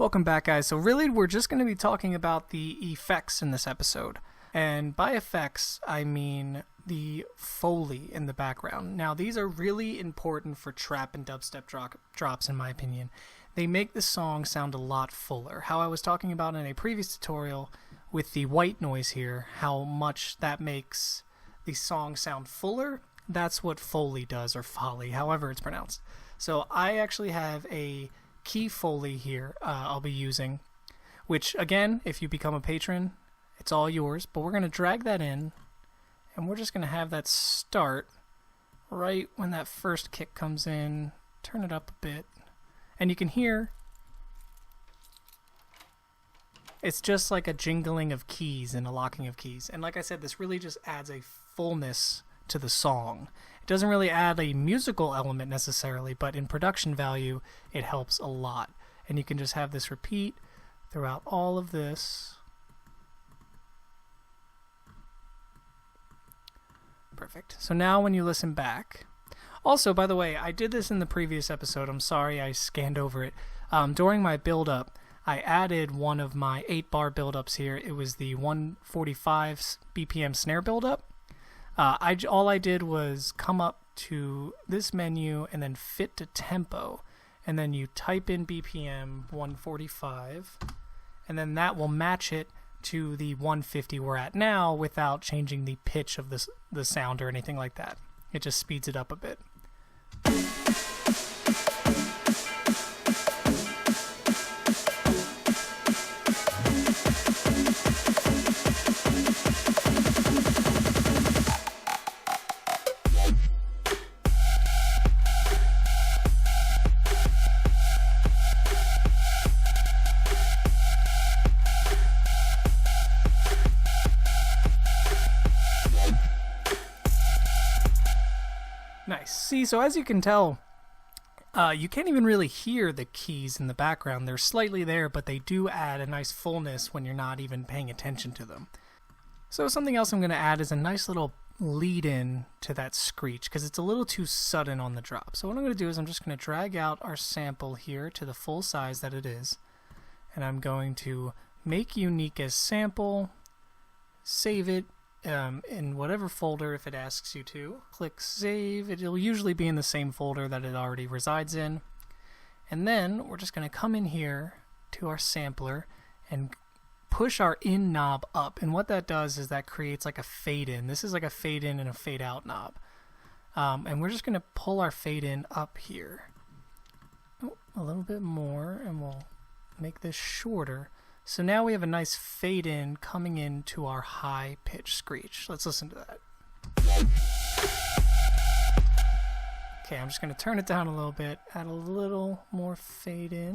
Welcome back, guys. So really, we're just going to be talking about the effects in this episode. And by effects, I mean the Foley in the background. Now, these are really important for trap and dubstep drops, in my opinion. They make the song sound a lot fuller. How I was talking about in a previous tutorial with the white noise here, how much that makes the song sound fuller, that's what Foley does, or Foley, however it's pronounced. So I actually have a key Foley here I'll be using, which again, if you become a patron, it's all yours, but we're going to drag that in and we're just going to have that start right when that first kick comes in. Turn it up a bit and you can hear it's just like a jingling of keys and a locking of keys. And like I said, this really just adds a fullness to the song. It doesn't really add a musical element necessarily, but in production value, it helps a lot. And you can just have this repeat throughout all of this. Perfect. So now when you listen back... Also, by the way, I did this in the previous episode. I'm sorry I scanned over it. During my build-up, I added one of my 8-bar build-ups here. It was the 145 BPM snare build-up. All I did was come up to this menu and then fit to tempo, and then you type in BPM 145, and then that will match it to the 150 we're at now without changing the pitch of the sound or anything like that. It just speeds it up a bit. Nice. See, so as you can tell, you can't even really hear the keys in the background. They're slightly there, but they do add a nice fullness when you're not even paying attention to them. So something else I'm going to add is a nice little lead-in to that screech, because it's a little too sudden on the drop. So what I'm going to do is I'm just going to drag out our sample here to the full size that it is, and I'm going to make unique as sample, save it, in whatever folder if it asks you to. Click save. It'll usually be in the same folder that it already resides in. And then we're just going to come in here to our sampler and push our in knob up. And what that does is that creates like a fade in. This is like a fade in and a fade out knob. And we're just going to pull our fade in up here. A little bit more, and we'll make this shorter. So now we have a nice fade in coming into our high pitch screech. Let's listen to that. Okay, I'm just going to turn it down a little bit, add a little more fade in.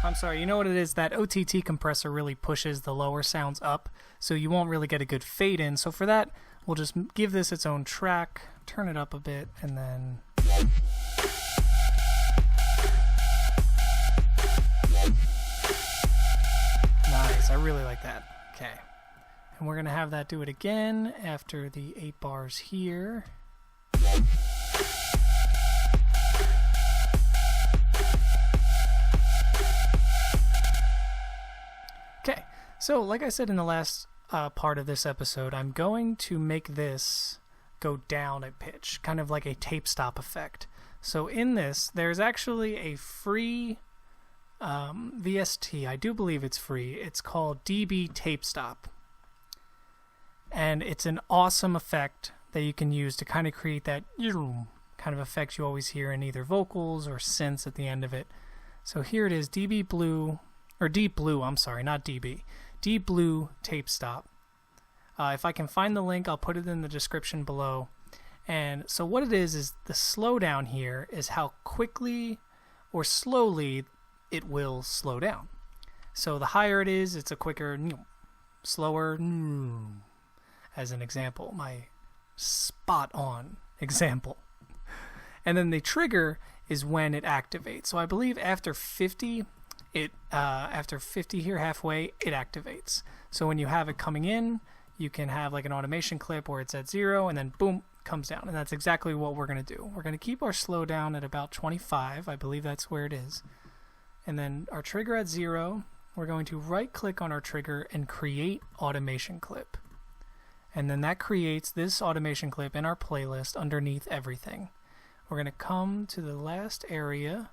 I'm sorry, you know what it is? That OTT compressor really pushes the lower sounds up, so you won't really get a good fade in. So for that, we'll just give this its own track, turn it up a bit, and then... Nice, I really like that. Okay. And we're going to have that do it again after the 8 bars here. Okay, so like I said in the last part of this episode, I'm going to make this go down a pitch, kind of like a tape stop effect. So in this, there's actually a free VST, I do believe it's free. It's called dB Tape Stop. And it's an awesome effect that you can use to kind of create that kind of effect you always hear in either vocals or synths at the end of it. So here it is, dB Blue, or Deep Blue, I'm sorry, not dB. Deep Blue Tape Stop. If I can find the link, I'll put it in the description below. And so what it is the slowdown here is how quickly or slowly it will slow down. So the higher it is, it's a quicker, slower, as an example, my spot on example. And then the trigger is when it activates. So I believe after 50, after 50 here halfway, it activates. So when you have it coming in, you can have like an automation clip where it's at 0 and then boom, comes down. And that's exactly what we're going to do. We're going to keep our slow down at about 25. I believe that's where it is. and then our trigger at 0, we're going to right click on our trigger and create automation clip. And then that creates this automation clip in our playlist underneath everything. We're going to come to the last area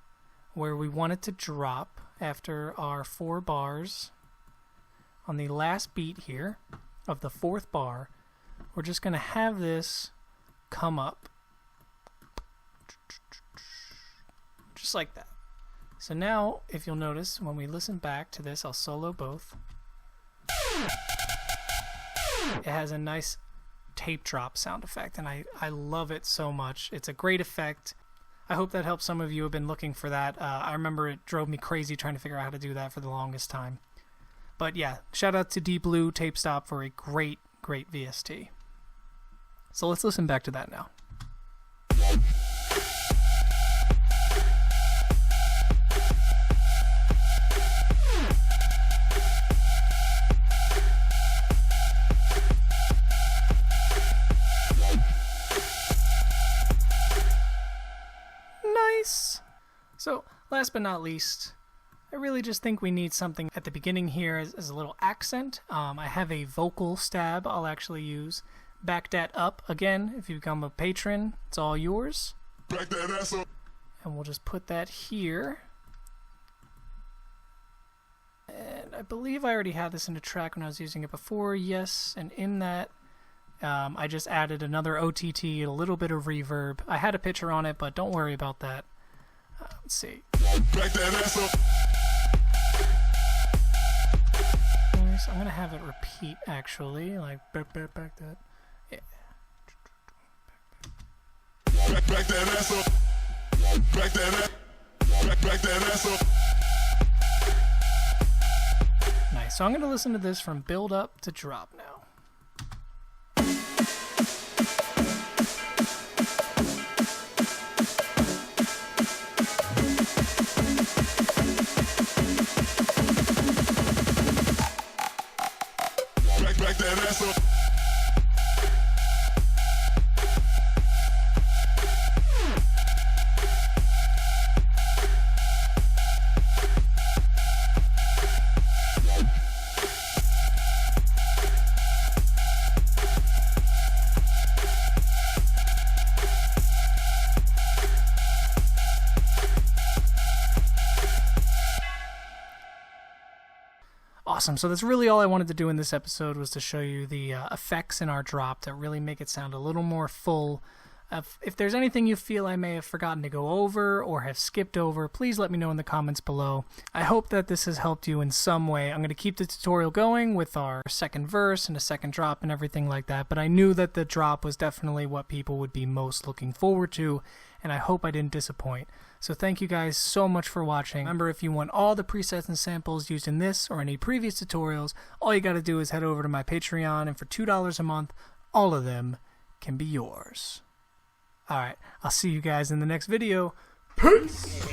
where we want it to drop after our 4 bars. On the last beat here of the 4th bar, we're just going to have this come up. Just like that. So now, if you'll notice, when we listen back to this, I'll solo both. It has a nice tape drop sound effect, and I love it so much. It's a great effect. I hope that helps some of you who have been looking for that. I remember it drove me crazy trying to figure out how to do that for the longest time. But yeah, shout out to Deep Blue Tape Stop for a great VST. So let's listen back to that now. Nice! So, last but not least, I really just think we need something at the beginning here as a little accent. I have a vocal stab I'll actually use. Back that up. Again, if you become a patron, it's all yours. Back that ass up. And we'll just put that here. And I believe I already had this in a track when I was using it before. Yes, and in that, I just added another OTT, a little bit of reverb. I had a picture on it, but don't worry about that. Let's see. Back that ass up. Nice. I'm going to have it repeat, actually. Like, back that. Yeah. Back that ass up. Back that ass. Back that ass up. Nice. So I'm going to listen to this from build up to drop now. Back that ass up. Awesome. So that's really all I wanted to do in this episode, was to show you the effects in our drop that really make it sound a little more full. If there's anything you feel I may have forgotten to go over or have skipped over, please let me know in the comments below. I hope that this has helped you in some way. I'm going to keep the tutorial going with our second verse and a second drop and everything like that, but I knew that the drop was definitely what people would be most looking forward to, and I hope I didn't disappoint. So thank you guys so much for watching. Remember, if you want all the presets and samples used in this or any previous tutorials, all you got to do is head over to my Patreon, and for $2 a month, all of them can be yours. Alright, I'll see you guys in the next video. Peace!